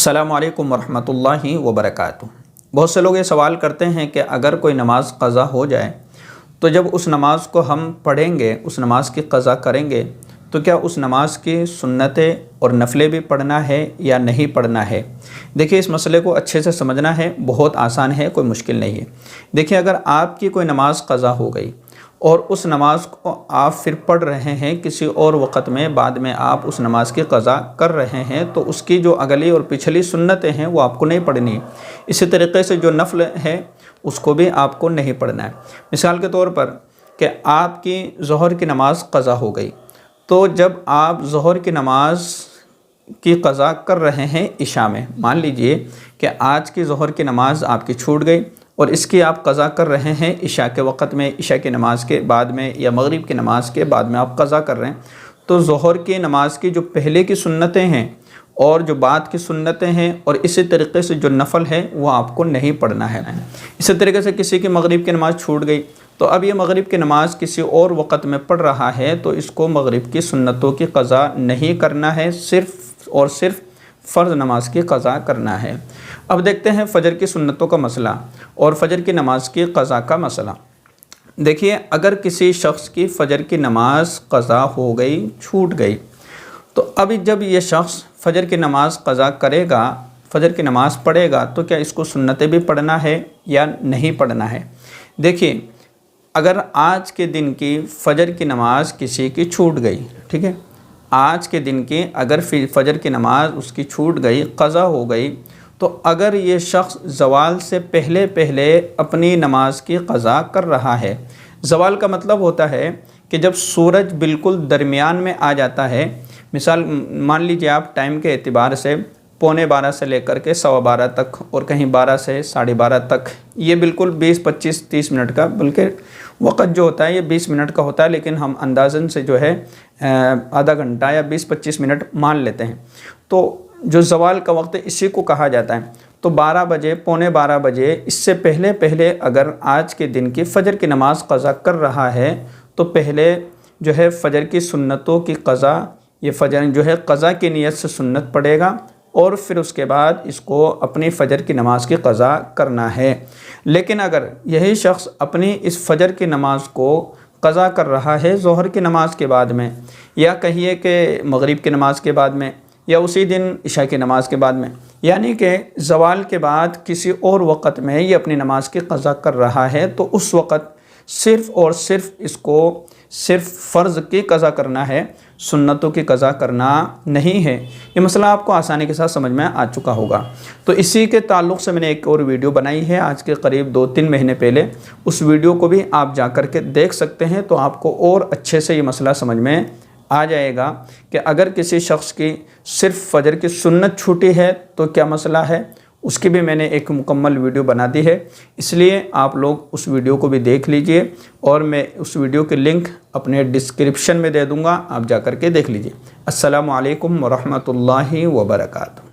السلام علیکم ورحمۃ اللہ وبرکاتہ۔ بہت سے لوگ یہ سوال کرتے ہیں کہ اگر کوئی نماز قضا ہو جائے تو جب اس نماز کو ہم پڑھیں گے، اس نماز کی قضا کریں گے تو کیا اس نماز کی سنتیں اور نفلیں بھی پڑھنا ہے یا نہیں پڑھنا ہے؟ دیکھیے، اس مسئلے کو اچھے سے سمجھنا ہے، بہت آسان ہے، کوئی مشکل نہیں ہے۔ دیکھیے، اگر آپ کی کوئی نماز قضا ہو گئی اور اس نماز کو آپ پھر پڑھ رہے ہیں کسی اور وقت میں، بعد میں آپ اس نماز کی قضا کر رہے ہیں، تو اس کی جو اگلی اور پچھلی سنتیں ہیں وہ آپ کو نہیں پڑھنی۔ اسی طریقے سے جو نفل ہے اس کو بھی آپ کو نہیں پڑھنا ہے۔ مثال کے طور پر کہ آپ کی ظہر کی نماز قضا ہو گئی، تو جب آپ ظہر کی نماز کی قضا کر رہے ہیں عشاء میں، مان لیجئے کہ آج کی ظہر کی نماز آپ کی چھوٹ گئی اور اس کی آپ قضا کر رہے ہیں عشاء کے وقت میں، عشاء کی نماز کے بعد میں یا مغرب کی نماز کے بعد میں آپ قضا کر رہے ہیں، تو ظہر کی نماز کی جو پہلے کی سنتیں ہیں اور جو بعد کی سنتیں ہیں اور اسی طریقے سے جو نفل ہے وہ آپ کو نہیں پڑھنا ہے۔ اسی طریقے سے کسی کی مغرب کی نماز چھوٹ گئی تو اب یہ مغرب کی نماز کسی اور وقت میں پڑھ رہا ہے تو اس کو مغرب کی سنتوں کی قضا نہیں کرنا ہے، صرف اور صرف فرض نماز کی قضا کرنا ہے۔ اب دیکھتے ہیں فجر کی سنتوں کا مسئلہ اور فجر کی نماز کی قضا کا مسئلہ۔ دیکھیے، اگر کسی شخص کی فجر کی نماز قضا ہو گئی، چھوٹ گئی، تو اب جب یہ شخص فجر کی نماز قضا کرے گا، فجر کی نماز پڑھے گا، تو کیا اس کو سنتیں بھی پڑھنا ہے یا نہیں پڑھنا ہے؟ دیکھیے، اگر آج کے دن کی فجر کی نماز کسی کی چھوٹ گئی، ٹھیک ہے، آج کے دن کی اگر فجر کی نماز اس کی چھوٹ گئی، قضا ہو گئی، تو اگر یہ شخص زوال سے پہلے اپنی نماز کی قضا کر رہا ہے، زوال کا مطلب ہوتا ہے کہ جب سورج بالکل درمیان میں آ جاتا ہے، مثال مان لیجیے آپ ٹائم کے اعتبار سے 11:15 سے لے کر کے 12:15 تک اور کہیں 12 سے 12:30 تک، یہ بالکل 20 25 30 منٹ کا، بلکہ وقت جو ہوتا ہے یہ 20 منٹ کا ہوتا ہے، لیکن ہم اندازاً سے جو ہے آدھا گھنٹہ یا 20-25 منٹ مان لیتے ہیں۔ تو جو زوال کا وقت ہے اسی کو کہا جاتا ہے۔ تو 12 بجے، 11:45 بجے، اس سے پہلے اگر آج کے دن کی فجر کی نماز قضا کر رہا ہے تو پہلے جو ہے فجر کی سنتوں کی قضا، یہ فجر جو ہے قضا کی نیت سے سنت پڑے گا اور پھر اس کے بعد اس کو اپنی فجر کی نماز کی قضا کرنا ہے۔ لیکن اگر یہی شخص اپنی اس فجر کی نماز کو قضا کر رہا ہے ظہر کی نماز کے بعد میں، یا کہیے کہ مغرب کی نماز کے بعد میں، یا اسی دن عشاء کی نماز کے بعد میں، یعنی کہ زوال کے بعد کسی اور وقت میں یہ اپنی نماز کی قضا کر رہا ہے، تو اس وقت صرف اور صرف اس کو صرف فرض کی قضا کرنا ہے، سنتوں کی قضا کرنا نہیں ہے۔ یہ مسئلہ آپ کو آسانی کے ساتھ سمجھ میں آ چکا ہوگا۔ تو اسی کے تعلق سے میں نے ایک اور ویڈیو بنائی ہے آج کے قریب 2-3 مہینے پہلے، اس ویڈیو کو بھی آپ جا کر کے دیکھ سکتے ہیں، تو آپ کو اور اچھے سے یہ مسئلہ سمجھ میں آ جائے گا کہ اگر کسی شخص کی صرف فجر کی سنت چھوٹی ہے تو کیا مسئلہ ہے، اس کی بھی میں نے ایک مکمل ویڈیو بنا دی ہے، اس لیے آپ لوگ اس ویڈیو کو بھی دیکھ لیجئے اور میں اس ویڈیو کے لنک اپنے ڈسکرپشن میں دے دوں گا، آپ جا کر کے دیکھ لیجئے۔ السلام علیکم ورحمۃ اللہ وبرکاتہ۔